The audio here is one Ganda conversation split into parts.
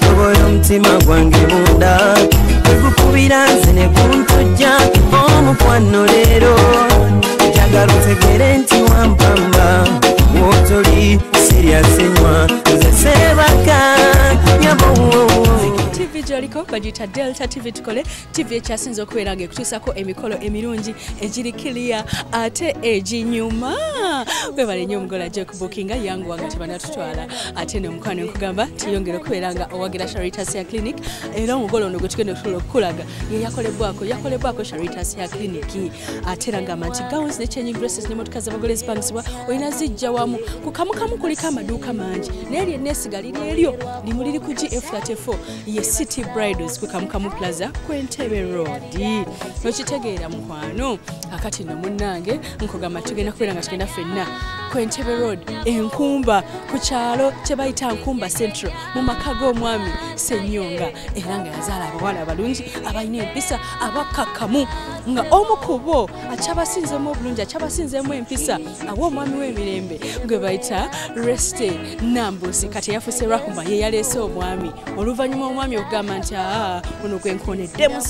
tobola omutima gwange munda ekukubira nze ne kuntujja omukwano leero njagala otegere nti wampamba wotoli seryasenywa nze sebaka nyabo TV Jolico bagita Delta TV tukole TV ekyasinze okubeera ng'ekutuusako emikolo emirungi egirikiriya ate eginyuma webale nnyo omugola gye okubukinga yangu wanga tebanatutwala ate n'omukwano nkugamba tiyongera okubeera nga owagira Charitas ya Clinic era omugola ono gwe tugenda okusobola okukulaga ye yakolebwako Charitas ya Clinic ate era ngamba nti gowns ne changing dresses n'emmotoka z'abagole ezipangisibwa olina zijja wamu ku kamu kuliko amaduuka mangi n'eryo enneesiga liri eryo limuliri ku GF34 ye City Bridals ku Kamukamu Plaza Kwentebe Road okitegeera mukwano akati no munnange nkogamba tugenda kubeera nga tugenda ffenna Kwentebe Road enkumba ku kyalo kye bayita Nkumba Central mu maka g'omwami Ssenyonga era nga yazaala abawala abalungi abalina empisa abakakamu nga omu ku bo akyabasinzemu obulungi akyabasinzemu empisa aw'omwami w'emirembe gwe bayita Reste Nambusi kati yafuuse Rahuma ye yaleese omwami oluvannyuma omwami okugamba nti ono gwenkoneddemu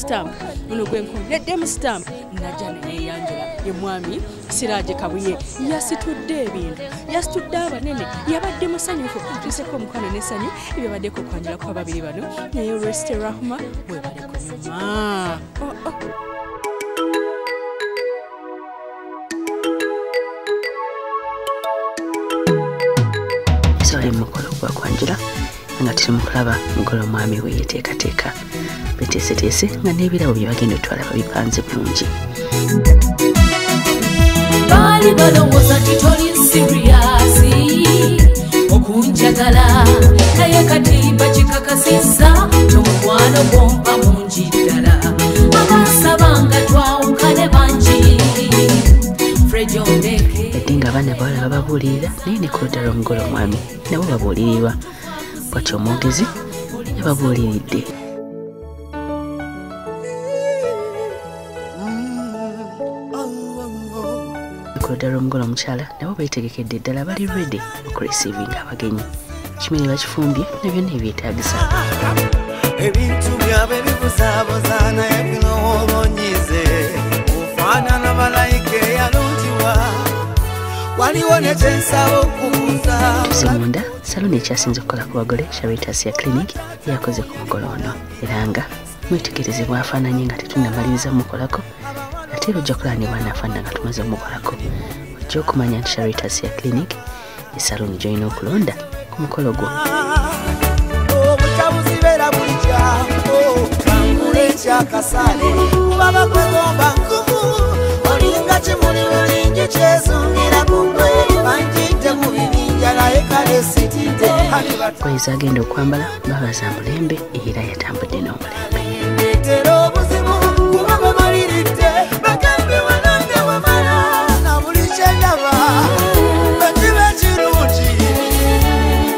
stamp najja neyeyanjula ye mwami Siraje Kabuye yasitudde ebintu yasitudde abanene yabadde musanyufu tuiseko omukwano n'essanyu ebyo baddeko okwanjula kwa babiri bano naye Reste Rahuma bwe bali ku nyuma sori mukolo gwa kwanjula nga tiri mukulaba mugolo omwami we yeteekateeka beteeseteese nga n'ebirabo bye bagenda otwala babipanze bulungi baali balowooza nti toli siriyasi okunjagala naye kati bakikakasizza tomukwano gwompa mungi ddala abasabanga twawukane bangi edde nga abaana bawala bababuulirira naye ne ku ludda lw'omugolo omwami nabo babuulirirwa bwati omwogezi yababuuliridde ku ludda lw'omugolo omukyala nabo beetegekedde ddala bali ready okuresivinga abagenyi kimere bakifumbye nebyo nebyetaagisa ebintu byabwe bikuzaabuza naye bino obonyize ofaanana malayika eyalungiwa waliwo nekyensaba okubuuza munda saloni ekyasinze okukola ku bagole Charitas ya Clinic yakoze ku mugolo ono era nga mwetegereze bwafaananye nga tetunnamaliriza mukolako ate era ojja kulanibwa naafaanana nga tumaze omukolako ojja okumanya nti Charitas ya Clinic ye saloni gy'olina okulonda ku mukolo gwo obutabuzibeera buli kyako kangula ekyakasale kuba bakwegomba nkumu olinga kimuli bulingi kyezungira kugwe banjidde mu bibinja naye kale sitidde kwezi agenda okwambala babaza mulembe era yatambudde n'omulembe tera obuzibu kuba bamaliridde bagambe wanange wamala na buli kyendaba bakiba ekirungi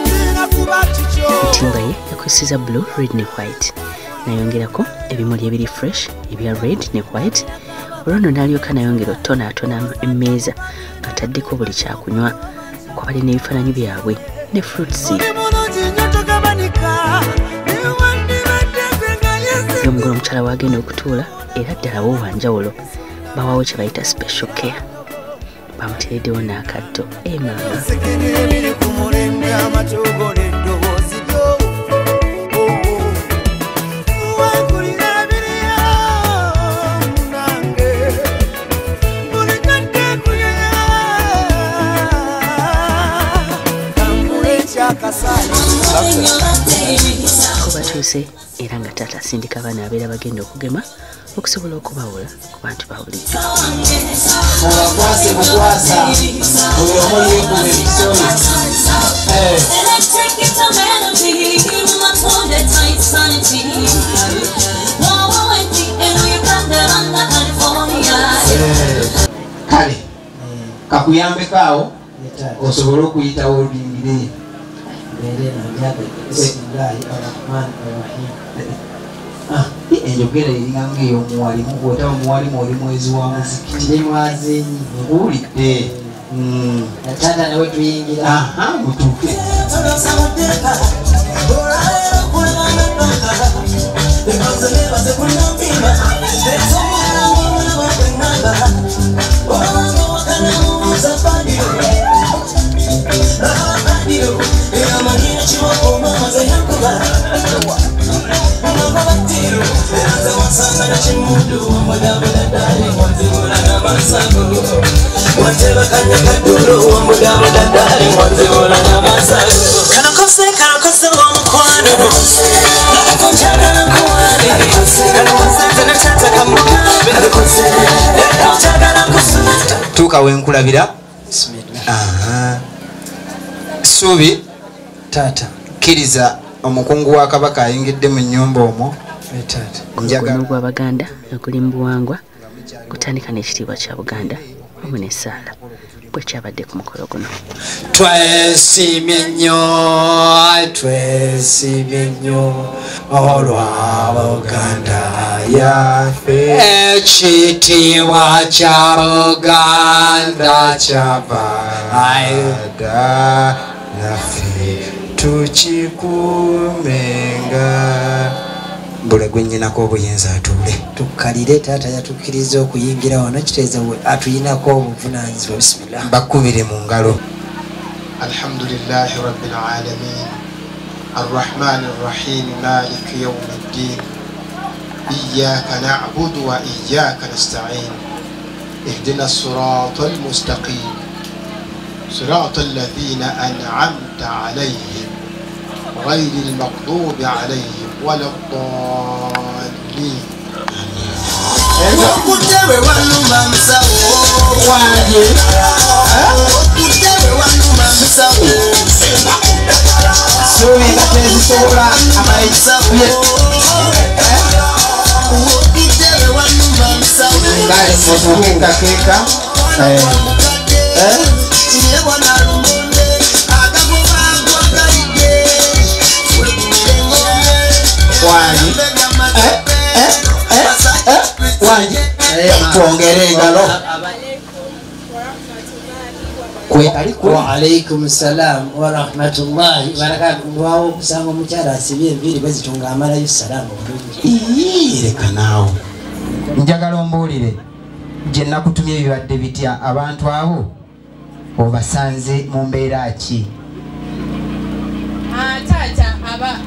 zina kuba kikyo entimba ye yakwesiza blue red ne white nayongerako ebimuli ebiri fresh ebya red ne white olwono n'alyoka nayongera otonaatona emmeeza ngataddeko buli kyakunywa kwabali n'ebifaananyi byabwe ne fruits omugolo omukyala wagenda okutuula era ddala wowanjawulo bawawo kye bayita special care bamuteereddewo n'akatto emama kubatuuse era nga taata asindika abaana abeera bagenda okugema okusobola okubawula ku bantu ba bulijjo mubakwase bukwasa oyo omuli yekuba ebisoli kale kakuyambeko awo osobole okuyitawo olulingire enjogera eringanga ey'omuwalimu bwotaba muwalimu oli mwezi wa muzikiti nemwazenyi nkuwulidde tata nawe tuyingira mutuuke tuuka wenkulabira Subi tata kkiriza omukungu wa kabaka ayingidde mu nnyumba omwo njagala gw'Abaganda oguli mu buwangwa kutandika n'ekitiibwa kya Buganda wamu n'essaala bwe kyabadde ku mukolo guno. twesimye nnyo olwa Buganda yaffe ekitiibwa kya Buganda kyava ayida naffe tukikuumenga bule gwe nnyinako obuyinza atuule tukkalire taata yatukkiriza okuyingira wano kitegeeza atuyinako obuvunaanyizibwa. Bisimillah bakubire mu ngalo. alhamdulillahi rabbil alamin arrahmani rrahim maliki yawmi ddin iyyaka na'budu wa iyyaka nasta'in ihdina as-sirata al-mustaqim sirata alladhina an'amta alayhim ghayri al-maghdubi alayhim wala ad-dallin. okutewe waluma musawo wange okutewe waluma musawo Subi katezisobola amayisaye okutewe waluma musawo ngale motukenga keka yebona lumonde akagoba gwakalide wanyi wanyi twongere engalo wa alaikum salam wa rahmatullahi barakatuh. Wawo kusanga omukyala asibye enviiri bazitunga amalayo salaamu bulungi. Leka naawe njagala ombuulire gye nakutumye ebibadde bitya abantu abo obasanze mu mbeera ki? Taata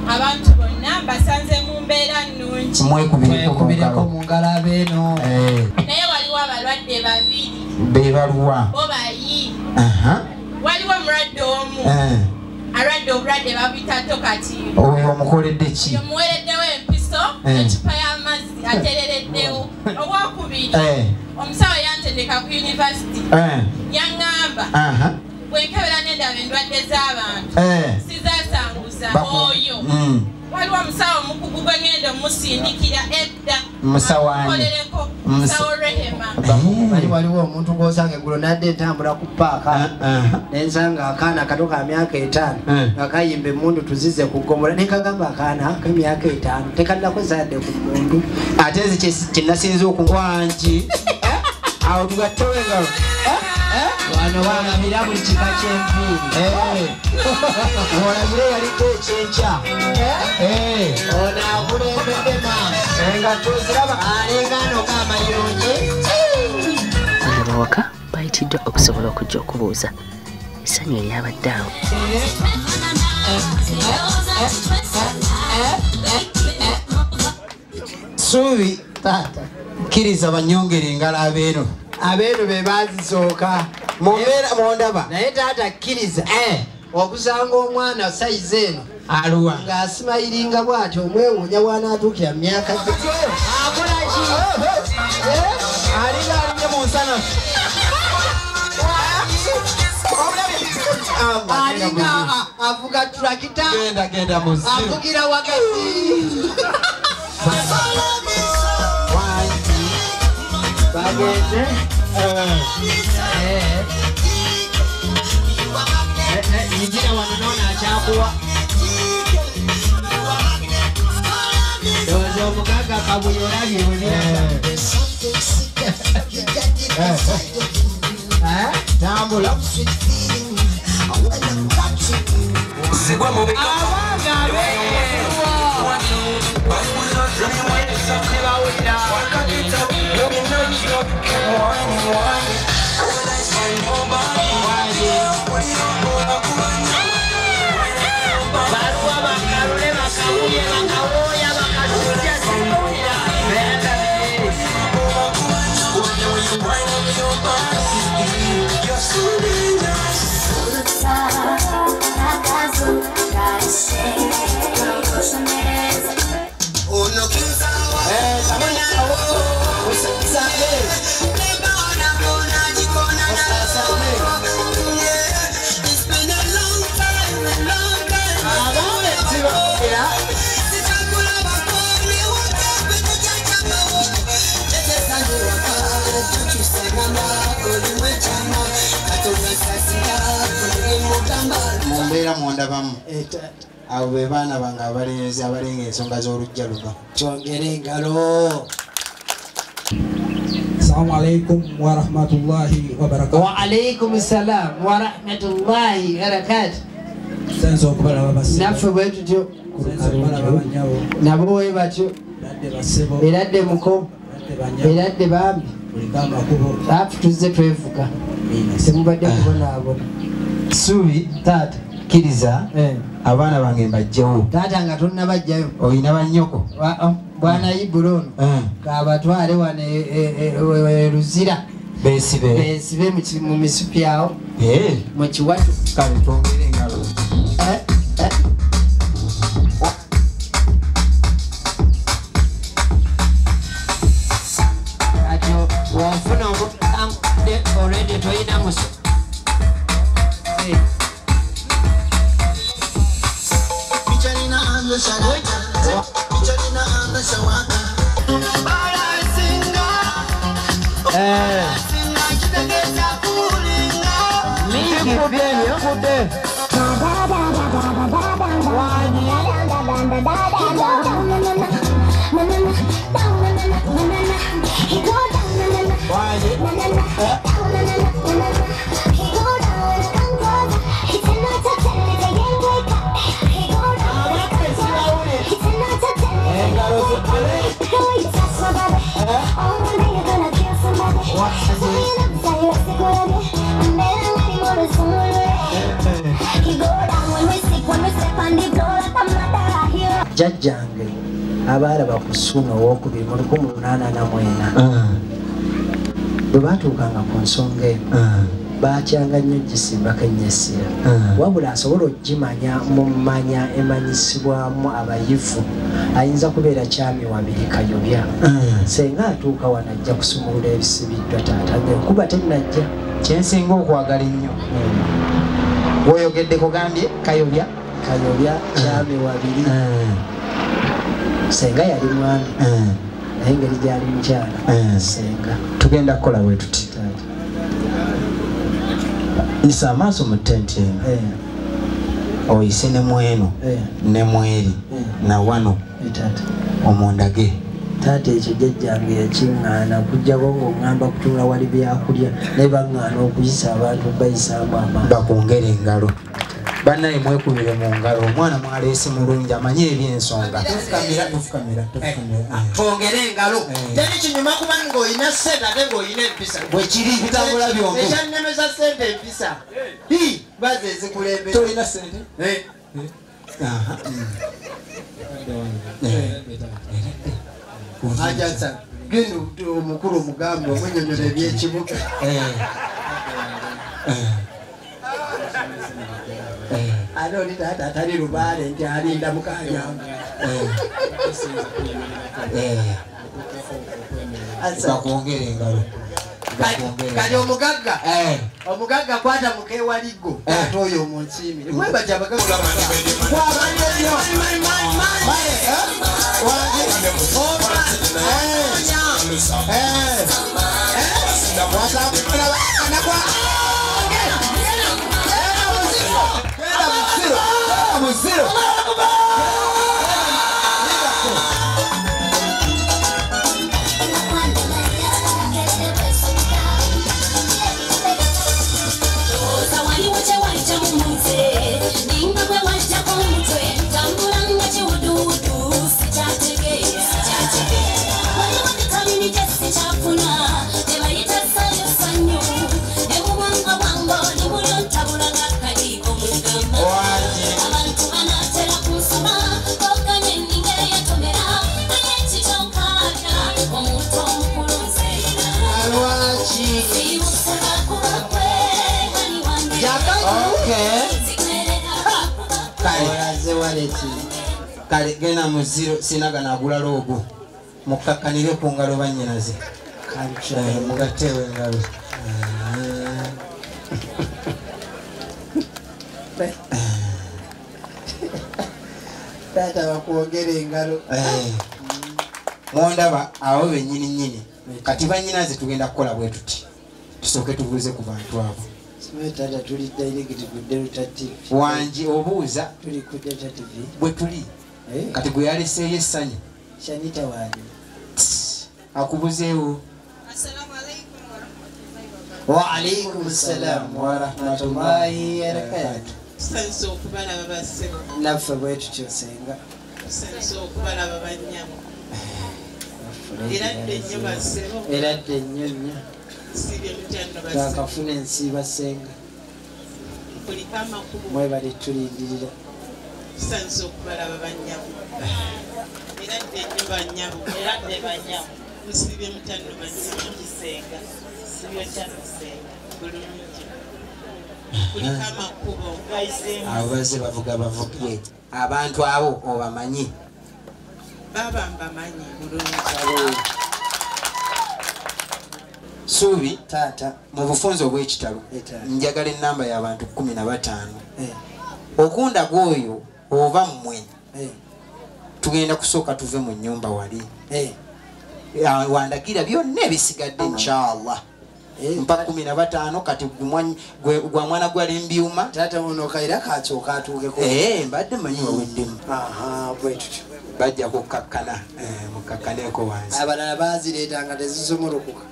abantu bonna basanze mu mbeera nnungi. Mwekubireko mu ngalo abeeno. Naye waliwo abalwadde babiri. Be baluwa? Bo bayi. Waliwo omulwadde omu. Alwadde obulwadde babuyita kati. Oyo omukoledde ki? Omuweereddewo empiso, ekipa y'amazzi aterereddewo. Okwokubiri omusawo yantendeka ku yunivasite yaŋŋamba bwe nkebera n'endaba endwadde z'abantu sizaasanguza oyo. Waliwo omusawo omukugu gwe ngenda omusindikira edda musawolereko musawo Rehema. Waliwo omuntu gw'osanga eggulo nadde entambula ku paaka nensanga akaana kato ka myaka 5 nga kayimba emmundu tuzize ku ggomola nenkagamba akaana k'emyaka 5 tekannako zadde ku mmundu ate ezi kyenasinza okungwangi awo tugattewo engalo wano balabira buli kika ky'enviiri olabire yaliko ekyenkya ono akulembedde maama engatto ziraba alengano k'amayonje. Bano bawaka bayitiddwa okusobola okujja okubuuza essanyu eryabadde awo. Subi taata kkiriza banyongere engalo abeeno be bazisooka mondaba naye taata kkiriza okusanga omwana sayizi eno aluwa ng'asimayiringa bw'ati omwewuunya bw'anaatuukira myaka akolaki alinga alinye mu nsanafu alinga avuga turakita genda avugira wakati bagende yingira wano noona akyakuwa ndowooza omugaga kabuye olabye tambula baluwa bakalule bakawoya bakatujja simuwulira Mumbeera mondabamu abo be baana bange abalenzi abalenga ensonga z'olujja luno. Twongere engalo. Assalamu alaikum wa rahmatullahi wa barakatuh. Wa alaikum salam wa rahmatullahi wa barakatuh. Senzo okubalaba basi. Naffe bwe tutyo. Nabo bwe batyo. Beradde muko. Beradde bambi. Afu tuzze twevuga. Temubadde kubonaabona. Subi taata kiriza abaana bange mbajjawo. Taata nga tonnabajjayo. Oyina bannyoko? Bwana Ibulon kabatwale wane Luzira besibe mu misupi yawo mu kiwatu. Kale twongere engalo. Atyo wonfuna already toyina muso. Jajjange abalaba ku Ssuuna owookubiri mu 1884 bwe baatuukanga ku nsonga eno baakyanga nnyo gisimbako ennyesira wabula asobola okugimanya mu mmanya emanyisibwamu abayivu ayinza kubeera Kyami Wabiri Kayobya. Senga atuuka wano ajja kusumulula ebisibiddwa taata ng'enkuba tennajja. Kyensinga okwagala ennyo bw'oyogedde kugambye Kayobya Kyami Wabiri. Senga yali mwami naye engeri gyali mukyala senga. Tugenda kukola bwe tuti isa amaaso mu ttenti eno oyise ne mweno ne mweri na wano omundage. Taata ekyo jjajjange yakiŋŋaana kujjako ng'oŋŋamba kutunula wali byakulya naye baŋŋaana okuyisa abantu bayisaamu amaanyi. Bakwongera engalo bannaye mwekubire mu ngalo. Omwana mwaleese mulungi amanye ebyensonga. Twongere engalo. Teri kinyuma kuba ng'olina ssente ate ng'olina empisa. Bwe kiri bitambula byombi. Ekyannemeza ssente empisa. Baze ezikulembera. Tolina ssente? Ajasa genda omukulu omugambe omwennyonnyola ebyekibuga. Ate oli taata atali lubaale nti alinda mukaanyange. Bakwongera engalo. Kali omugagga kwata mukeewaliggo ate oyo omunsiimire mwebaja abagagga kale gena mu zero sinaga nagula logo mukakkanire ku ngalo bannyinaze mugateewo engalo taata bakwogera engalo. Mwondaba awo bennyini nnyini. Kati bannyinaze tugenda kukola bwe tuti. Tusooke tubuuze ku bantu abo. Taata tuli direct ku Delta TV. Wanji obuuza tuli ku Delta TV. Bwe tuli. Kati gwe yaleseeyo essanyu. Shanita wani. Akubuzeewo. Assalamu alaikum wa alaikum assalam wa rahmatullahi wa barakatuh. Sanso okubalaba bassebo. Naffe bwe tutyosenga. Sanso okubalaba bannyamu. Eradde nnyo bassebo. Eradde nnyo nnyo. Sibye mukyano bassebo. Kakafuna ensiiba senga. Kuliko amakubo. Mwebale tulindirira. Sanso okubalaba bannyamu. Eradde nnyo bannyamu. Eradde bannyamu. Musibye mukyano bannyamu kisenga. Sibye kyano senga. Bulungi. Kuliko amakubo. Abo bazze bavuga bavuge. Abantu abo obamanyi. Baba mbamanyi bulungi. Suubi taata mu bufunzo bw'ekitabo njagala ennamba y'abantu 15. Okunda gwoyo oba mmwe tugenda kusooka tuve mu nnyumba wali. Wandagira byonna ebisigadde inshallah. Mpaka 15 kati gwa mwana gwa lembyuma. Taata ono kaira kacooka atuukeko. Mbadde manyi waweddemu. Bwe tutyo. Bajja kukakkana mukakkaneko wansi. Abalala bazireetanga tezisomolokoka.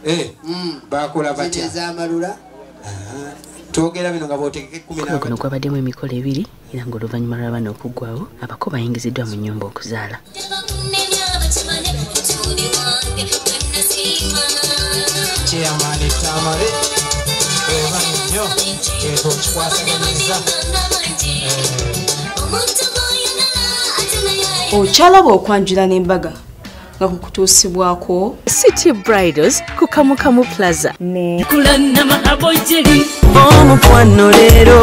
Bakola batya? Ez'amalula. Twogera bino nga bootegeke 10. Kuno kwabaddemu emikolo ebiri era ng'oluvannyuma lwa bano okuggwawo abako bayingiziddwa mu nnyumba okuzaala. Chairman Tamale eba nnyo ekyo kikwasaganyizza. Okyalaba okwanjula n'embaga nga kukutuusibwako City Bridals ku Kamukamu Plaza. Kulana mahabojeri Omukwano leero